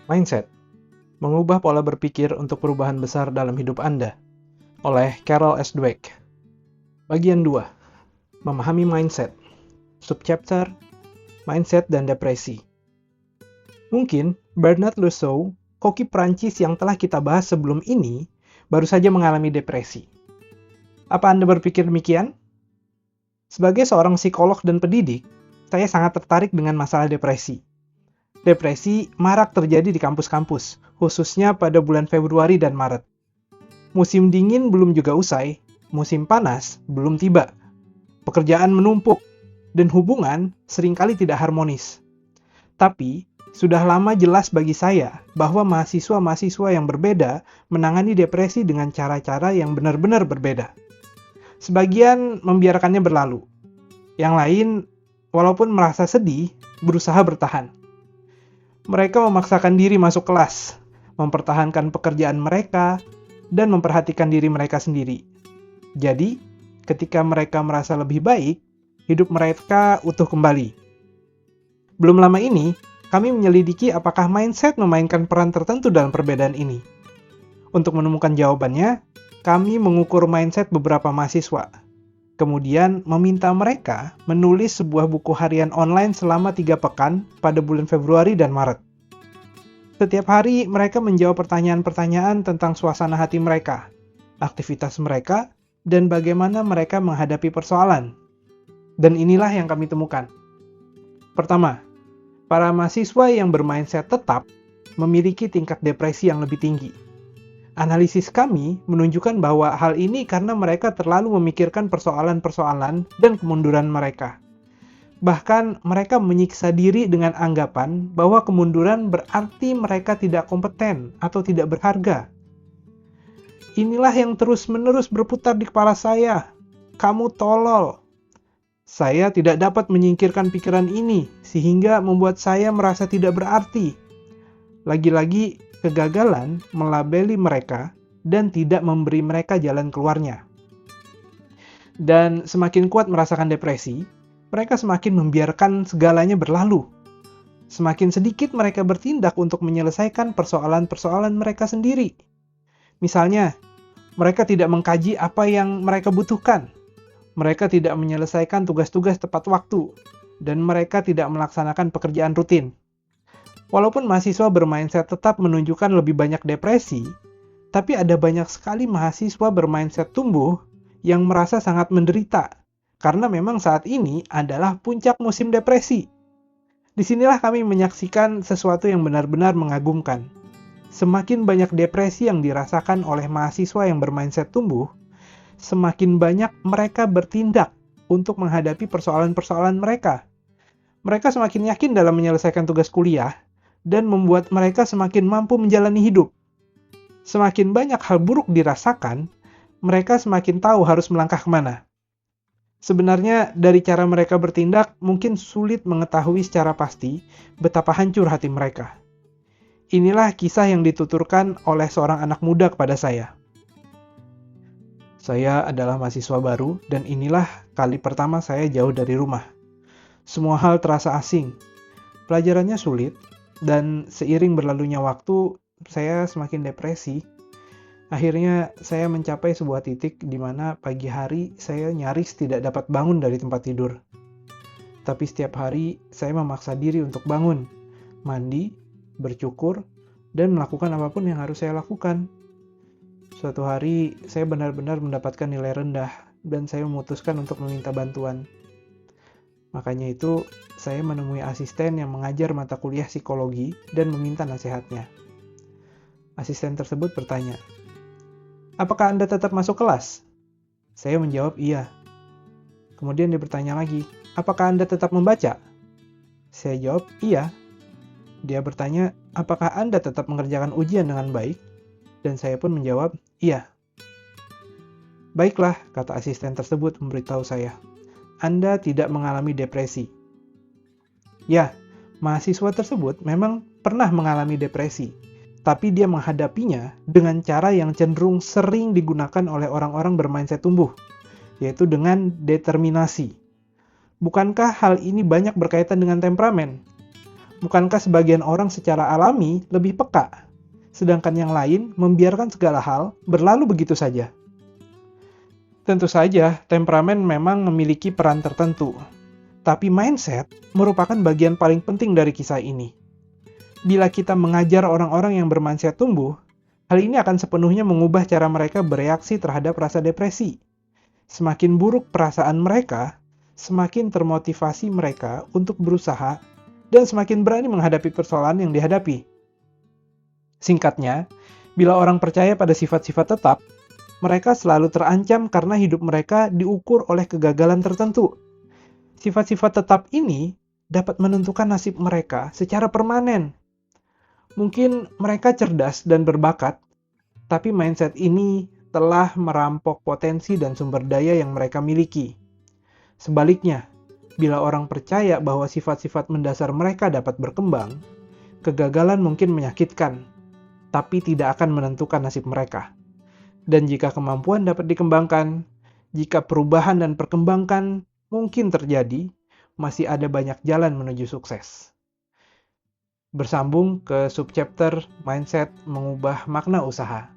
Mindset, mengubah pola berpikir untuk perubahan besar dalam hidup Anda, oleh Carol S. Dweck. Bagian 2, memahami mindset. Subchapter, mindset dan depresi. Mungkin Bernard Lousseux, koki Prancis yang telah kita bahas sebelum ini, baru saja mengalami depresi. Apa Anda berpikir demikian? Sebagai seorang psikolog dan pendidik, saya sangat tertarik dengan masalah depresi. Depresi marak terjadi di kampus-kampus, khususnya pada bulan Februari dan Maret. Musim dingin belum juga usai, musim panas belum tiba. Pekerjaan menumpuk, dan hubungan seringkali tidak harmonis. Tapi, sudah lama jelas bagi saya bahwa mahasiswa-mahasiswa yang berbeda menangani depresi dengan cara-cara yang benar-benar berbeda. Sebagian membiarkannya berlalu. Yang lain, walaupun merasa sedih, berusaha bertahan. Mereka memaksakan diri masuk kelas, mempertahankan pekerjaan mereka, dan memperhatikan diri mereka sendiri. Jadi, ketika mereka merasa lebih baik, hidup mereka utuh kembali. Belum lama ini, kami menyelidiki apakah mindset memainkan peran tertentu dalam perbedaan ini. Untuk menemukan jawabannya, kami mengukur mindset beberapa mahasiswa. Kemudian meminta mereka menulis sebuah buku harian online selama 3 pekan pada bulan Februari dan Maret. Setiap hari mereka menjawab pertanyaan-pertanyaan tentang suasana hati mereka, aktivitas mereka, dan bagaimana mereka menghadapi persoalan. Dan inilah yang kami temukan. Pertama, para mahasiswa yang bermindset tetap memiliki tingkat depresi yang lebih tinggi. Analisis kami menunjukkan bahwa hal ini karena mereka terlalu memikirkan persoalan-persoalan dan kemunduran mereka. Bahkan mereka menyiksa diri dengan anggapan bahwa kemunduran berarti mereka tidak kompeten atau tidak berharga. Inilah yang terus-menerus berputar di kepala saya. Kamu tolol. Saya tidak dapat menyingkirkan pikiran ini sehingga membuat saya merasa tidak berarti. Lagi-lagi, kegagalan melabeli mereka dan tidak memberi mereka jalan keluarnya. Dan semakin kuat merasakan depresi, mereka semakin membiarkan segalanya berlalu. Semakin sedikit mereka bertindak untuk menyelesaikan persoalan-persoalan mereka sendiri. Misalnya, mereka tidak mengkaji apa yang mereka butuhkan. Mereka tidak menyelesaikan tugas-tugas tepat waktu, dan mereka tidak melaksanakan pekerjaan rutin. Walaupun mahasiswa bermindset tetap menunjukkan lebih banyak depresi, tapi ada banyak sekali mahasiswa bermindset tumbuh yang merasa sangat menderita, karena memang saat ini adalah puncak musim depresi. Disinilah kami menyaksikan sesuatu yang benar-benar mengagumkan. Semakin banyak depresi yang dirasakan oleh mahasiswa yang bermindset tumbuh, semakin banyak mereka bertindak untuk menghadapi persoalan-persoalan mereka. Mereka semakin yakin dalam menyelesaikan tugas kuliah, dan membuat mereka semakin mampu menjalani hidup. Semakin banyak hal buruk dirasakan, mereka semakin tahu harus melangkah kemana. Sebenarnya, dari cara mereka bertindak, mungkin sulit mengetahui secara pasti betapa hancur hati mereka. Inilah kisah yang dituturkan oleh seorang anak muda kepada saya. Saya adalah mahasiswa baru, dan inilah kali pertama saya jauh dari rumah. Semua hal terasa asing. Pelajarannya sulit, dan seiring berlalunya waktu, saya semakin depresi. Akhirnya, saya mencapai sebuah titik di mana pagi hari saya nyaris tidak dapat bangun dari tempat tidur. Tapi setiap hari, saya memaksa diri untuk bangun, mandi, bercukur, dan melakukan apapun yang harus saya lakukan. Suatu hari, saya benar-benar mendapatkan nilai rendah, dan saya memutuskan untuk meminta bantuan. Makanya itu, saya menemui asisten yang mengajar mata kuliah psikologi dan meminta nasihatnya. Asisten tersebut bertanya, "Apakah Anda tetap masuk kelas?" Saya menjawab, "Iya." Kemudian dia bertanya lagi, "Apakah Anda tetap membaca?" Saya jawab, "Iya." Dia bertanya, "Apakah Anda tetap mengerjakan ujian dengan baik?" Dan saya pun menjawab, "Iya." "Baiklah," kata asisten tersebut memberitahu saya. "Anda tidak mengalami depresi." Ya, mahasiswa tersebut memang pernah mengalami depresi, tapi dia menghadapinya dengan cara yang cenderung sering digunakan oleh orang-orang bermindset tumbuh, yaitu dengan determinasi. Bukankah hal ini banyak berkaitan dengan temperamen? Bukankah sebagian orang secara alami lebih peka, sedangkan yang lain membiarkan segala hal berlalu begitu saja? Tentu saja, temperamen memang memiliki peran tertentu, tapi mindset merupakan bagian paling penting dari kisah ini. Bila kita mengajar orang-orang yang bermindset tumbuh, hal ini akan sepenuhnya mengubah cara mereka bereaksi terhadap rasa depresi. Semakin buruk perasaan mereka, semakin termotivasi mereka untuk berusaha dan semakin berani menghadapi persoalan yang dihadapi. Singkatnya, bila orang percaya pada sifat-sifat tetap, mereka selalu terancam karena hidup mereka diukur oleh kegagalan tertentu. Sifat-sifat tetap ini dapat menentukan nasib mereka secara permanen. Mungkin mereka cerdas dan berbakat, tapi mindset ini telah merampok potensi dan sumber daya yang mereka miliki. Sebaliknya, bila orang percaya bahwa sifat-sifat mendasar mereka dapat berkembang, kegagalan mungkin menyakitkan, tapi tidak akan menentukan nasib mereka. Dan jika kemampuan dapat dikembangkan, jika perubahan dan perkembangan mungkin terjadi, masih ada banyak jalan menuju sukses. Bersambung ke subchapter Mindset Mengubah Makna Usaha.